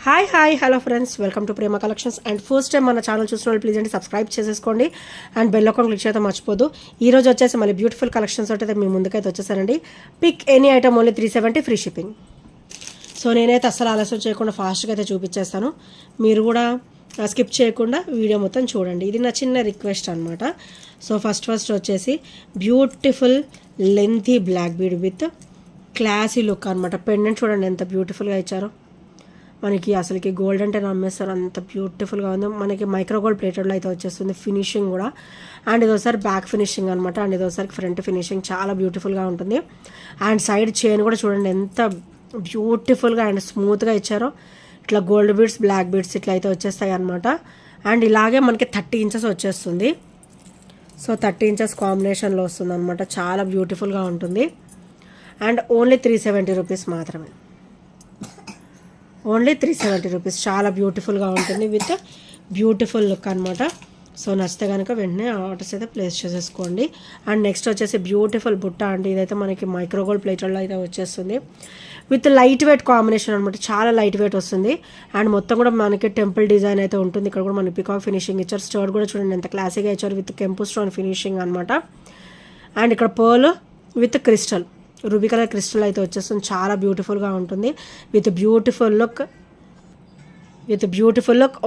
Hi hello friends, welcome to Prema collections. And first time మన channel చూసిన వాళ్ళు please అండి సబ్స్క్రైబ్ చేసేసుకోండి అండ్ బెల్ ఐకాన్ క్లిక్ చేయడం మర్చిపోదు. ఈ రోజు వచ్చేసి మళ్ళీ బ్యూటిఫుల్ కలెక్షన్స్ అయితే మీ ముందుకైతే వచ్చేసానండి. Pick any item only 370 free shipping. So నేనైతే అస్సలు ఆలస్యం చేయకుండా ఫాస్ట్గా అయితే చూపించేస్తాను. మీరు కూడా స్కిప్ చేయకుండా వీడియో మొత్తం చూడండి. ఇది నా చిన్న రిక్వెస్ట్ అనమాట. సో ఫస్ట్ వచ్చేసి beautiful lengthy black bead with classy look అనమాట. పెండెంట్ చూడండి ఎంత బ్యూటిఫుల్గా ఇచ్చారో. మనకి అసలుకి గోల్డ్ అంటే నమ్మేస్తారు, అంత బ్యూటిఫుల్గా ఉంది. మనకి మైక్రో గోల్డ్ ప్లేటెడ్లో అయితే వచ్చేస్తుంది ఫినిషింగ్ కూడా. అండ్ ఇదోసారి బ్యాక్ ఫినిషింగ్ అనమాట. అండ్ ఇదోసారి ఫ్రంట్ ఫినిషింగ్ చాలా బ్యూటిఫుల్గా ఉంటుంది. అండ్ సైడ్ చైన్ కూడా చూడండి ఎంత బ్యూటిఫుల్గా అండ్ స్మూత్గా ఇచ్చారో. ఇట్లా గోల్డ్ బీడ్స్, బ్లాక్ బీడ్స్ ఇట్లా అయితే వచ్చేస్తాయి అనమాట. అండ్ ఇలాగే మనకి 30 ఇంచెస్ వచ్చేస్తుంది. సో 30 ఇంచెస్ కాంబినేషన్లో వస్తుంది అనమాట. చాలా బ్యూటిఫుల్గా ఉంటుంది. అండ్ ఓన్లీ 370 రూపీస్ మాత్రమే. Only 370 rupees. చాలా బ్యూటిఫుల్గా ఉంటుంది విత్ బ్యూటిఫుల్ లుక్ అనమాట. సో నచ్చితే కనుక వెంటనే ఆర్డర్స్ అయితే ప్లేస్ చేసేసుకోండి. అండ్ నెక్స్ట్ వచ్చేసి బ్యూటిఫుల్ బుట్ట అండి. ఇదైతే మనకి మైక్రో గోల్డ్ ప్లేటర్లో అయితే వచ్చేస్తుంది విత్ లైట్ వెయిట్ కాంబినేషన్ అనమాట. చాలా లైట్ వెయిట్ వస్తుంది. అండ్ మొత్తం కూడా మనకి టెంపుల్ డిజైన్ అయితే ఉంటుంది. ఇక్కడ కూడా మనకి పికాక్ ఫినిషింగ్ ఇచ్చారు. స్టర్డ్ కూడా చూడండి ఎంత క్లాసీగా ఇచ్చారు విత్ కెంపు స్టోన్ ఫినిషింగ్ అనమాట. అండ్ ఇక్కడ pearl with crystal, ruby colour crystal అయితే వచ్చేస్తుంది. చాలా బ్యూటిఫుల్గా ఉంటుంది with beautiful look.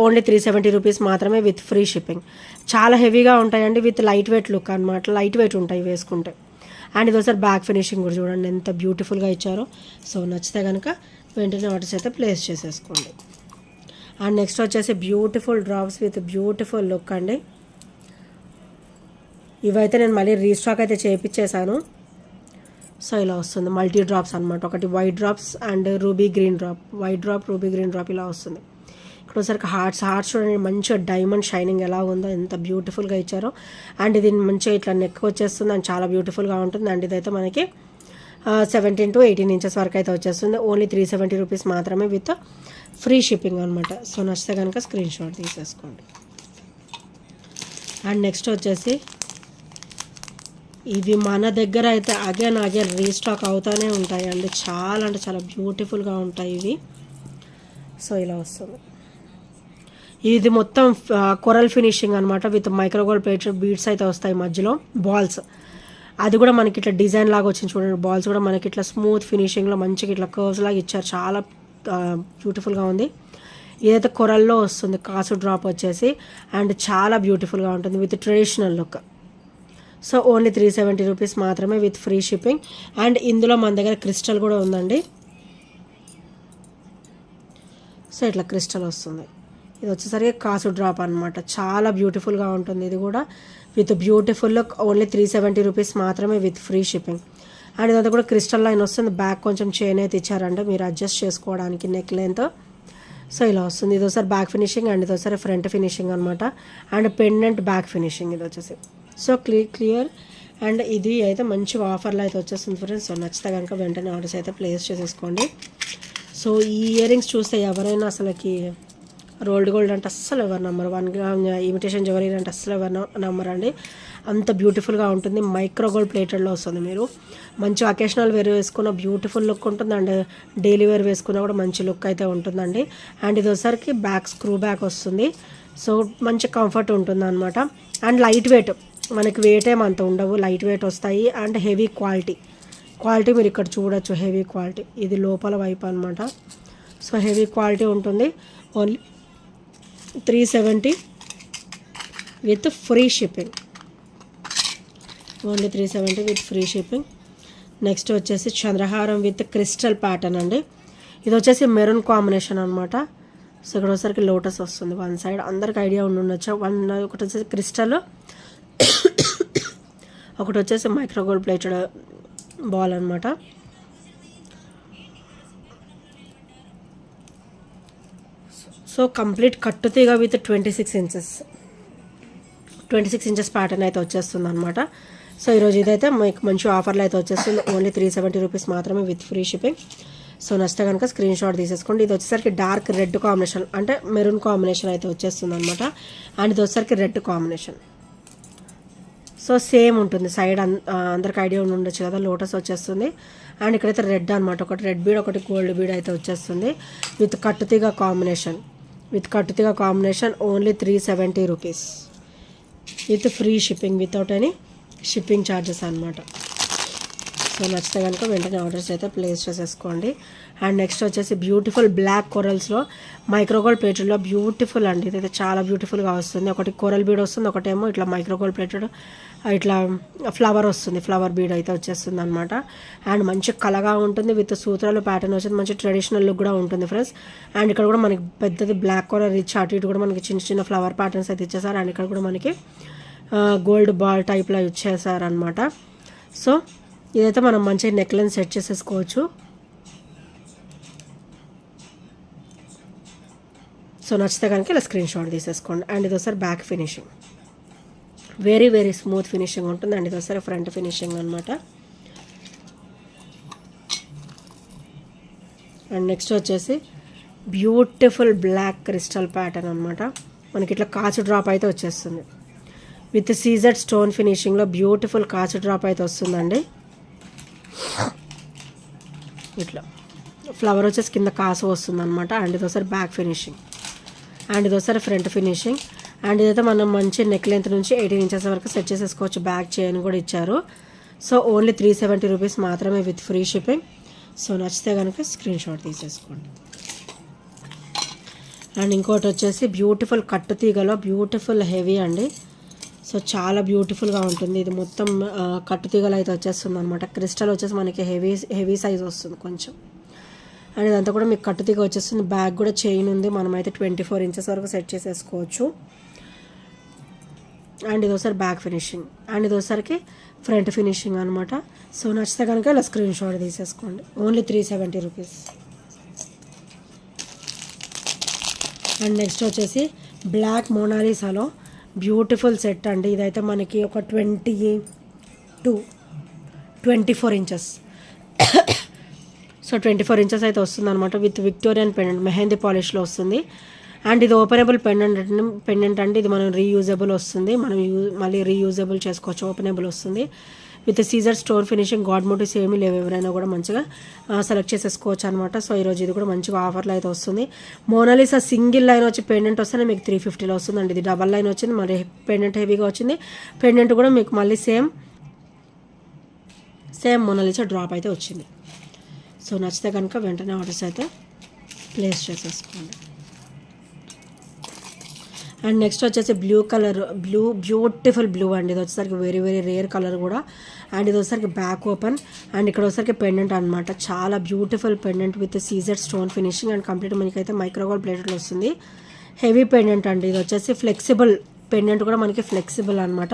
Only 370 rupees మాత్రమే విత్ ఫ్రీ షిప్పింగ్. చాలా హెవీగా ఉంటాయండి విత్ లైట్ వెయిట్ లుక్ అనమాట. లైట్ వెయిట్ ఉంటాయి వేసుకుంటే. అండ్ ఇదోసారి బ్యాక్ ఫినిషింగ్ కూడా చూడండి ఎంత బ్యూటిఫుల్గా ఇచ్చారో. సో నచ్చితే కనుక వెంటనే ఆర్డర్స్ అయితే ప్లేస్ చేసేసుకోండి. అండ్ నెక్స్ట్ వచ్చేసి beautiful drops with beautiful look అండి. ఇవైతే నేను మళ్ళీ రీస్టాక్ అయితే చేయించేసాను. సో ఇలా వస్తుంది మల్టీ డ్రాప్స్ అనమాట. ఒకటి white drops and ruby green drop, white drop ruby green drop ఇలా వస్తుంది. ఇక్కడ ఒకసారి హార్ట్స్ చూడండి మంచిగా డైమండ్ షైనింగ్ ఎలా ఉందో, ఎంత బ్యూటిఫుల్గా ఇచ్చారో. అండ్ ఇది మంచిగా ఇట్లా నెక్ వచ్చేస్తుంది అండ్ చాలా బ్యూటిఫుల్గా ఉంటుంది. అండ్ ఇదైతే మనకి 17 to 18 ఇంచెస్ వరకు అయితే వచ్చేస్తుంది. ఓన్లీ 370 రూపీస్ మాత్రమే విత్ ఫ్రీ షిప్పింగ్ అనమాట. సో నచ్చితే కనుక స్క్రీన్ షాట్ తీసేసుకోండి. అండ్ నెక్స్ట్ వచ్చేసి ఇవి మన దగ్గర అయితే అగైన్ రీస్టాక్ అవుతూనే ఉంటాయండి. చాలా అంటే చాలా బ్యూటిఫుల్గా ఉంటాయి ఇవి. సో ఇలా వస్తుంది. ఇది మొత్తం కొరల్ ఫినిషింగ్ అనమాట with micro gold plated beads అయితే వస్తాయి మధ్యలో బాల్స్. అది కూడా మనకి ఇట్లా డిజైన్ లాగా వచ్చింది చూడండి. బాల్స్ కూడా మనకి ఇట్లా స్మూత్ ఫినిషింగ్లో మంచిగా ఇట్లా కర్వ్స్ లాగా ఇచ్చారు. చాలా బ్యూటిఫుల్గా ఉంది. ఇదైతే కొరల్లో వస్తుంది కాసు డ్రాప్ వచ్చేసి. అండ్ చాలా బ్యూటిఫుల్గా ఉంటుంది with traditional look. So only 370 rupees మాత్రమే విత్ ఫ్రీ షిప్పింగ్. అండ్ ఇందులో మన దగ్గర క్రిస్టల్ కూడా ఉందండి. సో ఇట్లా క్రిస్టల్ వస్తుంది. ఇది వచ్చేసరికి కాసు డ్రాప్ అనమాట. చాలా బ్యూటిఫుల్గా ఉంటుంది ఇది కూడా with beautiful look. Only 370 rupees మాత్రమే విత్ ఫ్రీ షిప్పింగ్. అండ్ ఇదంతా కూడా క్రిస్టల్ లైన్ వస్తుంది. బ్యాక్ కొంచెం చైన్ అయితే ఇచ్చారంటే మీరు అడ్జస్ట్ చేసుకోవడానికి నెక్ లెంత్. సో ఇలా వస్తుంది. ఇది ఒకసారి బ్యాక్ ఫినిషింగ్ అండ్ ఇది ఒకసారి ఫ్రంట్ ఫినిషింగ్ అనమాట. అండ్ పెండెంట్ బ్యాక్ ఫినిషింగ్ ఇది వచ్చేసి. So clear. అండ్ ఇది అయితే మంచి ఆఫర్లో అయితే వచ్చేస్తుంది ఫ్రెండ్స్. సో నచ్చితే కనుక వెంటనే ఆర్డర్స్ అయితే ప్లేస్ చేసేసుకోండి. సో ఈ ఇయర్ రింగ్స్ చూస్తే ఎవరైనా అసలుకి రోల్డ్ గోల్డ్ అంటే అస్సలు ఎవరు నమ్మరు. 1 గ్రామ్ ఇమిటేషన్ జ్యువెలరీ అంటే అస్సలు ఎవరు నమ్మరండి. అంత బ్యూటిఫుల్గా ఉంటుంది. మైక్రో గోల్డ్ ప్లేటెడ్లో వస్తుంది. మీరు మంచి అకేషనల్ వేర్ వేసుకున్న బ్యూటిఫుల్ లుక్ ఉంటుంది. అండ్ డైలీ వేర్ వేసుకున్నా కూడా మంచి లుక్ అయితే ఉంటుందండి. అండ్ ఇది వచ్చరికి బ్యాక్ స్క్రూ బ్యాక్ వస్తుంది. సో మంచి కంఫర్ట్ ఉంటుంది అనమాట. అండ్ లైట్ వెయిట్, మనకి వెయిట్ ఏమంత ఉండవు, లైట్ వెయిట్ వస్తాయి. అండ్ హెవీ క్వాలిటీ మీరు ఇక్కడ చూడొచ్చు. హెవీ క్వాలిటీ ఇది లోపల వైపు అనమాట. సో హెవీ క్వాలిటీ ఉంటుంది. Only 370 with free shipping. Only 370 with free shipping. Next వచ్చేసి చంద్రహారం విత్ క్రిస్టల్ ప్యాటర్న్ అండి. ఇది వచ్చేసి మెరూన్ కాంబినేషన్ అనమాట. సో ఇక్కడ వచ్చేసరికి లోటస్ వస్తుంది వన్ సైడ్. అందరికి ఐడియా ఉండొచ్చు. ఒకటి వచ్చేసి క్రిస్టల్, ఒకటి వచ్చేసి మైక్రో గోల్డ్ ప్లేటెడ్ బాల్ అనమాట. సో కంప్లీట్ కట్టుతీగా విత్ 26 ఇంచెస్ ప్యాటర్న్ అయితే వచ్చేస్తుంది అనమాట. సో ఈరోజు ఇదైతే మీకు మంచి ఆఫర్లో అయితే వచ్చేస్తుంది. ఓన్లీ 370 రూపీస్ మాత్రమే విత్ ఫ్రీ షిప్పింగ్. సో నచ్చితే కనుక స్క్రీన్ షాట్ తీసేసుకోండి. ఇది వచ్చేసరికి డార్క్ రెడ్ కాంబినేషన్ అంటే మెరూన్ కాంబినేషన్ అయితే వచ్చేస్తుంది అనమాట. అండ్ ఇది వచ్చేసరికి red combination. So so same ఉంటుంది సైడ్, అందరికి ఐడియా ఉండొచ్చు కదా, లోటస్ వచ్చేస్తుంది. అండ్ ఇక్కడైతే రెడ్ అనమాట, ఒకటి రెడ్ బీడ్ ఒకటి గోల్డ్ బీడ్ అయితే వచ్చేస్తుంది విత్ కట్టుతీగ combination. Only 370 rupees with free shipping, without any shipping charges అనమాట. సో నచ్చితే కనుక వెంటనే ఆర్డర్స్ అయితే ప్లేస్ చేసేసుకోండి. అండ్ నెక్స్ట్ వచ్చేసి బ్యూటిఫుల్ బ్లాక్ కొరల్స్లో మైక్రోగోల్డ్ ప్లేటెడ్లో బ్యూటిఫుల్ అండి, ఇదైతే చాలా బ్యూటిఫుల్గా వస్తుంది. ఒకటి కొరల్ బీడ్ వస్తుంది, ఒకటేమో ఇట్లా మైక్రోగోల్డ్ ప్లేటెడ్ ఇట్లా ఫ్లవర్ వస్తుంది, ఫ్లవర్ బీడ్ అయితే వచ్చేస్తుంది అనమాట. అండ్ మంచి కలగా ఉంటుంది విత్ సూత్రాలు ప్యాటర్న్ వచ్చేది, మంచి ట్రెడిషనల్ లుక్ కూడా ఉంటుంది ఫ్రెండ్స్. అండ్ ఇక్కడ కూడా మనకి పెద్దది బ్లాక్ కొరల్ రిచ్ అటు ఇటు కూడా మనకి చిన్న చిన్న ఫ్లవర్ ప్యాటర్న్స్ అయితే ఇచ్చేసారు. అండ్ ఇక్కడ కూడా మనకి గోల్డ్ బాల్ టైప్లో ఇచ్చేసారు అనమాట. సో ఇదైతే మనం మంచిగా నెక్లైన్ సెట్ చేసేసుకోవచ్చు. సో నచ్చితే కనుక ఇలా స్క్రీన్ షాట్ తీసేసుకోండి. అండ్ ఇది ఒకసారి back finishing, very very smooth finishing ఉంటుంది. అండ్ ఇది ఒకసారి ఫ్రంట్ ఫినిషింగ్ అనమాట. అండ్ నెక్స్ట్ వచ్చేసి బ్యూటిఫుల్ బ్లాక్ క్రిస్టల్ ప్యాటర్న్ అనమాట. మనకి ఇట్లా కాచు డ్రాప్ అయితే వచ్చేస్తుంది విత్ సీజెడ్ స్టోన్ ఫినిషింగ్లో బ్యూటిఫుల్ కాచు డ్రాప్ అయితే వస్తుందండి. ఇట్లా ఫ్లవర్ వచ్చేసి కింద కాసు వస్తుంది అనమాట. అండ్ ఇది ఒకసారి బ్యాక్ ఫినిషింగ్, అండ్ ఇది ఒకసారి ఫ్రంట్ ఫినిషింగ్. అండ్ ఇదైతే మనం మంచి నెక్ లెంత్ నుంచి 18 ఇంచెస్ వరకు సెట్ చేసేసుకోవచ్చు. బ్యాక్ చైన్ కూడా ఇచ్చారు. సో ఓన్లీ 370 రూపీస్ మాత్రమే విత్ ఫ్రీ షిప్పింగ్. సో నచ్చితే కనుక స్క్రీన్ షాట్ తీసేసుకోండి. అండ్ ఇంకోటి వచ్చేసి బ్యూటిఫుల్ కట్టు తీగలో బ్యూటిఫుల్ హెవీ అండి. సో చాలా బ్యూటిఫుల్గా ఉంటుంది. ఇది మొత్తం కట్టు తీగలు అయితే వచ్చేస్తుంది అనమాట. క్రిస్టల్ వచ్చేసి మనకి హెవీ సైజ్ వస్తుంది కొంచెం. అండ్ ఇదంతా కూడా మీకు కట్టు తీగ వచ్చేస్తుంది. బ్యాక్ కూడా చైన్ ఉంది, మనమైతే 24 ఇంచెస్ వరకు సెట్ చేసేసుకోవచ్చు. అండ్ ఇది ఒకసారి బ్యాక్ ఫినిషింగ్, అండ్ ఇది ఒకసారికి ఫ్రంట్ ఫినిషింగ్ అనమాట. సో నచ్చితే కనుక ఇలా స్క్రీన్ షాట్ తీసేసుకోండి. Only 370 rupees. అండ్ నెక్స్ట్ వచ్చేసి బ్లాక్ మోనాలిసాలో బ్యూటిఫుల్ సెట్ అండి. ఇదైతే మనకి ఒక 24 ఇంచెస్ సో 24 ఇంచెస్ అయితే వస్తుంది అనమాట విత్ విక్టోరియన్ పెండెంట్ మెహందీ పాలిష్లో వస్తుంది. అండ్ ఇది ఓపెనబుల్ పెండెంట్ అండి. ఇది మనం రీయూజబుల్ వస్తుంది, మనం మళ్ళీ రీయూజబుల్ చేసుకోవచ్చు. ఓపెనబుల్ వస్తుంది with Caesar stone finishing. God motives ఏమీ లేవు, ఎవరైనా కూడా మంచిగా సెలెక్ట్ చేసేసుకోవచ్చు అనమాట. సో ఈరోజు ఇది కూడా మంచిగా ఆఫర్లో అయితే వస్తుంది. మోనాలిసా సింగిల్ లైన్ వచ్చి పెండెంట్ వస్తేనే మీకు 350లో వస్తుందండి. ఇది డబల్ లైన్ వచ్చింది, మళ్ళీ పెండెంట్ హెవీగా వచ్చింది. పెండెంట్ కూడా మీకు మళ్ళీ సేమ్ మోనాలిసా డ్రాప్ అయితే వచ్చింది. సో నచ్చితే కనుక వెంటనే ఆర్డర్స్ అయితే ప్లేస్ చేసేసుకోండి. అండ్ నెక్స్ట్ వచ్చేసి బ్యూటిఫుల్ బ్లూ అండి. ఇది వచ్చేసరికి వెరీ వెరీ రేర్ కలర్ కూడా. అండ్ ఇది వచ్చేసరికి బ్యాక్ ఓపెన్, అండ్ ఇక్కడ వచ్చేసరికి పెండెంట్ అనమాట. చాలా beautiful pendant with CZ stone finishing. And complete మనకైతే మైక్రోగోల్డ్ ప్లేటెడ్లో వస్తుంది. హెవీ పెండెంట్ అండి. ఇది వచ్చేసి ఫ్లెక్సిబుల్ పెండెంట్ కూడా మనకి ఫ్లెక్సిబుల్ అనమాట.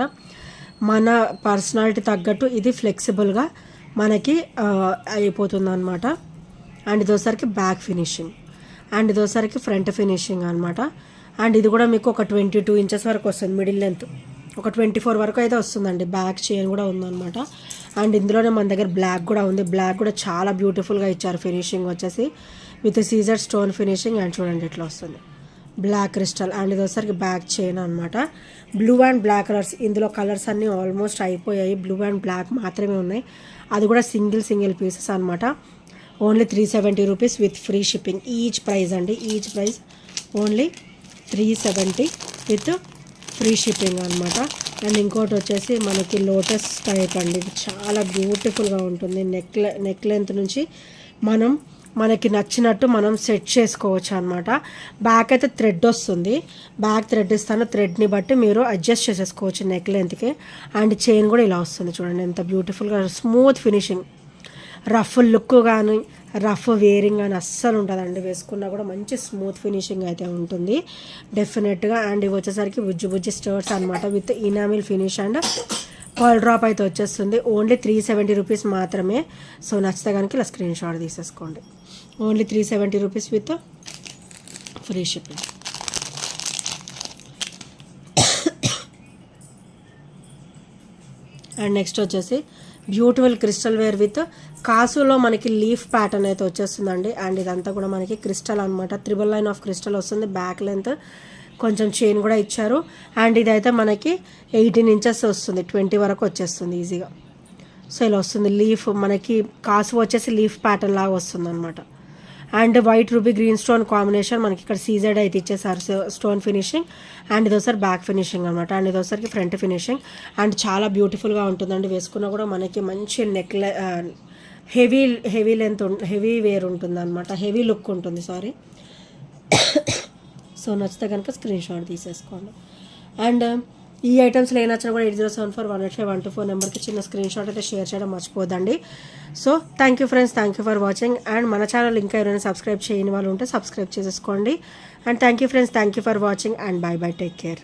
మన పర్సనాలిటీ తగ్గట్టు ఇది ఫ్లెక్సిబుల్గా మనకి అయిపోతుంది అనమాట. అండ్ ఇది వచ్చేసరికి బ్యాక్ ఫినిషింగ్, అండ్ ఇది వచ్చేసరికి ఫ్రంట్ ఫినిషింగ్ అనమాట. అండ్ ఇది కూడా మీకు ఒక 22 ఇంచెస్ వరకు వస్తుంది మిడిల్ లెంత్, ఒక 24 వరకు అయితే వస్తుందండి. బ్యాక్ చైన్ కూడా ఉందన్నమాట. అండ్ ఇందులోనే మన దగ్గర బ్లాక్ కూడా ఉంది. బ్లాక్ కూడా చాలా బ్యూటిఫుల్గా ఇచ్చారు ఫినిషింగ్ వచ్చేసి with Caesar stone finishing. And చూడండి ఇట్లా వస్తుంది బ్లాక్ క్రిస్టల్. అండ్ ఇది వచ్చేసరికి బ్యాక్ చైన్ అనమాట. బ్లూ అండ్ బ్లాక్ కలర్స్, ఇందులో కలర్స్ అన్నీ ఆల్మోస్ట్ అయిపోయాయి. బ్లూ అండ్ బ్లాక్ మాత్రమే ఉన్నాయి, అది కూడా సింగిల్ పీసెస్ అనమాట. Only 370 rupees with free shipping. Each price అండి, each price only 370 with free shipping అనమాట. అండ్ ఇంకోటి వచ్చేసి మనకి లోటస్ టైప్ అండి. ఇది చాలా బ్యూటిఫుల్గా ఉంటుంది. నెక్ లెంత్ నుంచి మనకి నచ్చినట్టు మనం సెట్ చేసుకోవచ్చు అనమాట. బ్యాక్ అయితే థ్రెడ్ వస్తుంది, బ్యాక్ థ్రెడ్ ఇస్తాను. థ్రెడ్ని బట్టి మీరు అడ్జస్ట్ చేసేసుకోవచ్చు నెక్ లెంత్కి. అండ్ చైన్ కూడా ఇలా వస్తుంది చూడండి, ఎంత బ్యూటిఫుల్గా స్మూత్ ఫినిషింగ్. రఫ్ లుక్ కానీ రఫ్ వేరింగ్ అని అస్సలు ఉంటుందండి. వేసుకున్నా కూడా మంచి స్మూత్ ఫినిషింగ్ అయితే ఉంటుంది డెఫినెట్గా. అండ్ ఇవి వచ్చేసరికి బుజ్జి స్టర్ట్స్ అనమాట with enamel finish and pearl drop అయితే వచ్చేస్తుంది. ఓన్లీ 370 రూపీస్ మాత్రమే. సో నచ్చితే కనుక ఇలా స్క్రీన్ షాట్ తీసేసుకోండి. Only 370 rupees with free shipping. And next వచ్చేసి బ్యూటిఫుల్ క్రిస్టల్ వేర్ విత్ కాసులో మనకి లీఫ్ ప్యాటర్న్ అయితే వచ్చేస్తుందండి. అండ్ ఇదంతా కూడా మనకి క్రిస్టల్ అనమాట. 3 లైన్ ఆఫ్ క్రిస్టల్ వస్తుంది. బ్యాక్ లెంత్ కొంచెం చైన్ కూడా ఇచ్చారు. అండ్ ఇదైతే మనకి 18 ఇంచెస్ వస్తుంది, 20 వరకు వచ్చేస్తుంది ఈజీగా. సో ఇలా వస్తుంది. లీఫ్ మనకి కాసు వచ్చేసి లీఫ్ ప్యాటర్న్ లాగా వస్తుంది అనమాట. And white ruby green stone combination మనకి ఇక్కడ సీజెడ్ అయితే ఇచ్చేసారు స్టోన్ ఫినిషింగ్. అండ్ ఇదోసారి బ్యాక్ ఫినిషింగ్ అనమాట. అండ్ ఇదోసరికి ఫ్రంట్ ఫినిషింగ్. అండ్ చాలా బ్యూటిఫుల్గా ఉంటుందండి. వేసుకున్నా కూడా మనకి మంచి హెవీ లెంత్ హెవీ వేర్ ఉంటుంది అనమాట, హెవీ లుక్ ఉంటుంది. సారీ. సో నచ్చితే కనుక స్క్రీన్ షాట్ తీసేసుకోండి. అండ్ ఈ ఐటమ్స్లో ఏ నచ్చినా కూడా 8074185124 నెంబర్కి చిన్న స్క్రీన్ షాట్ అయితే షేర్ చేయడం మర్చిపోద్దండి. So thank you friends, thank you for watching. And మన ఛానల్ ఇంకా ఎవరైనా సబ్స్క్రైబ్ చేయని వాళ్ళు ఉంటే సబ్స్క్రైబ్ చేసేసుకోండి. And thank you friends, thank you for watching. And bye bye, take care.